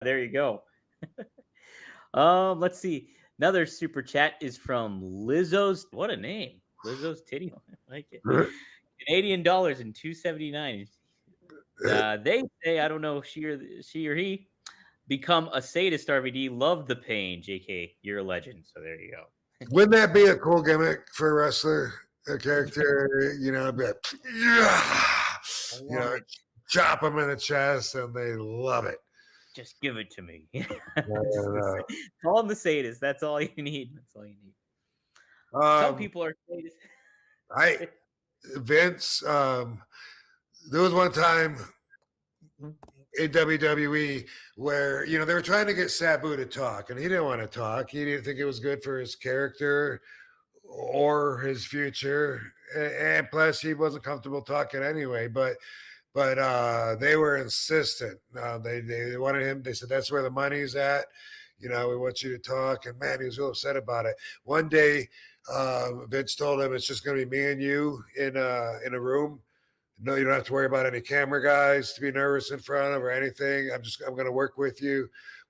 there you go. Let's see. Another super chat is from Lizzo's. What a name, Lizzo's titty. I like it. Canadian dollars and 279. They say, I don't know if she or he, become a sadist. RVD, love the pain. JK, you're a legend. So there you go. Wouldn't that be a cool gimmick for a wrestler? A character, chop them in the chest, and they love it. Just give it to me. And, Call him the sadist. That's all you need. That's all you need. Some people are sadists. Vince, there was one time in WWE where, they were trying to get Sabu to talk, and he didn't want to talk. He didn't think it was good for his character or his future. And plus, he wasn't comfortable talking anyway. But they were insistent. They wanted him. They said, that's where the money's at. We want you to talk. And man, he was real upset about it. One day, Vince told him, it's just going to be me and you in a room. No, you don't have to worry about any camera guys to be nervous in front of or anything. I'm going to work with you.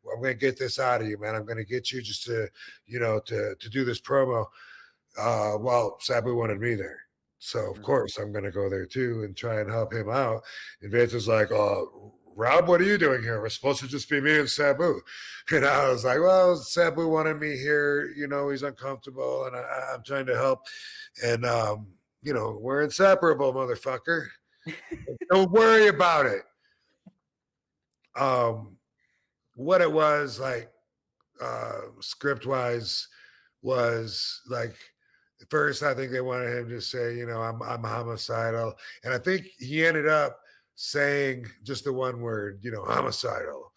I'm going to get this out of you, man. I'm going to get you just to do this promo. Well, Sabu wanted me there. So, of course, I'm going to go there, too, and try and help him out. And Vince is like, Rob, what are you doing here? We're supposed to just be me and Sabu. And I was like, well, Sabu wanted me here. He's uncomfortable, and I'm trying to help. And, we're inseparable, motherfucker. Don't worry about it. What it was, like, script-wise, was like, first, I think they wanted him to say, I'm homicidal. And I think he ended up saying just the one word, homicidal,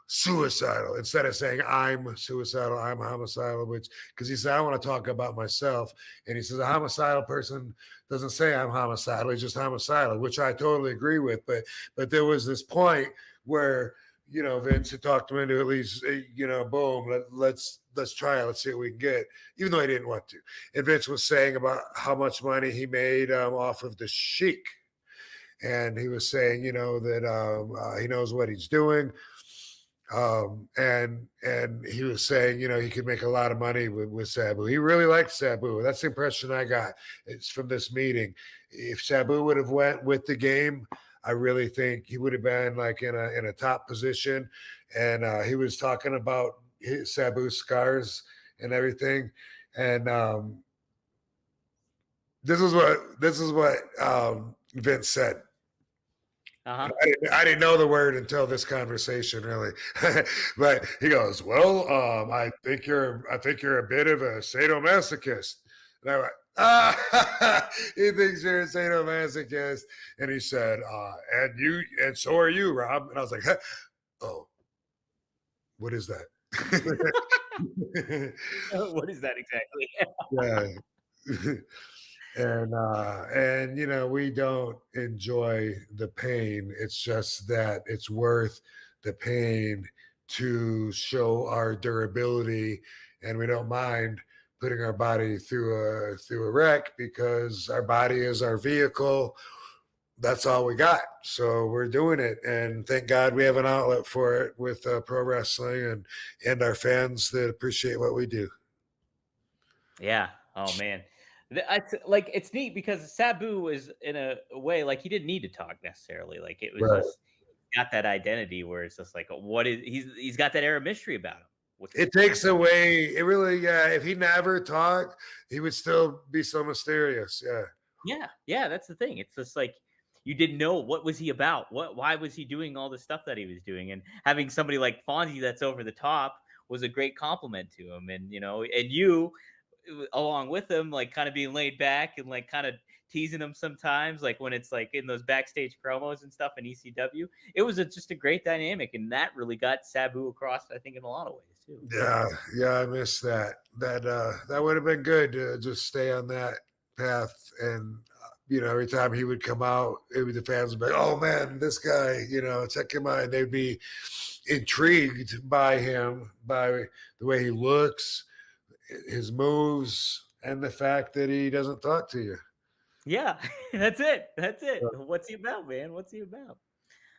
suicidal, instead of saying I'm suicidal, I'm homicidal, because he said, I want to talk about myself. And he says, a homicidal person doesn't say I'm homicidal, he's just homicidal, which I totally agree with. But there was this point where, Vince had talked him into at least, boom, let's try it. Let's see what we can get, even though he didn't want to. And Vince was saying about how much money he made off of the Sheik. And he was saying, that he knows what he's doing. And he was saying, he could make a lot of money with Sabu. He really liked Sabu. That's the impression I got. It's from this meeting. If Sabu would have went with the game, I really think he would have been like in a top position. And he was talking about Sabu's scars and everything. And this is what Vince said. Uh-huh. I didn't know the word until this conversation, really. But he goes, well, I think you're a bit of a sadomasochist. And I went, he thinks you're a sadomasochist. And he said, and so are you, Rob. And I was like, oh, what is that? What is that exactly? Yeah. And we don't enjoy the pain. It's just that it's worth the pain to show our durability, and we don't mind putting our body through a wreck, because our body is our vehicle. That's all we got. So we're doing it. And thank God we have an outlet for it with pro wrestling and our fans that appreciate what we do. Yeah. Oh, man. It's neat because Sabu is in a way, like, he didn't need to talk necessarily. Like, it was Right. just got that identity where it's just like, he's got that air of mystery about him. It takes away, it really, yeah. If he never talked, he would still be so mysterious. Yeah. Yeah, that's the thing. It's just like you didn't know what was he about. Why was he doing all the stuff that he was doing? And having somebody like Fonzie that's over the top was a great compliment to him. And and you along with him, like kind of being laid back and like kind of teasing him sometimes, like when it's like in those backstage promos and stuff in ECW. It was just a great dynamic, and that really got Sabu across, I think, in a lot of ways too. Yeah, I missed that. That would have been good to just stay on that path. And every time he would come out, the fans would be like, oh man, this guy, check him out. And they'd be intrigued by him, by the way he looks, his moves, and the fact that he doesn't talk to you. Yeah, that's it. What's he about, man? What's he about?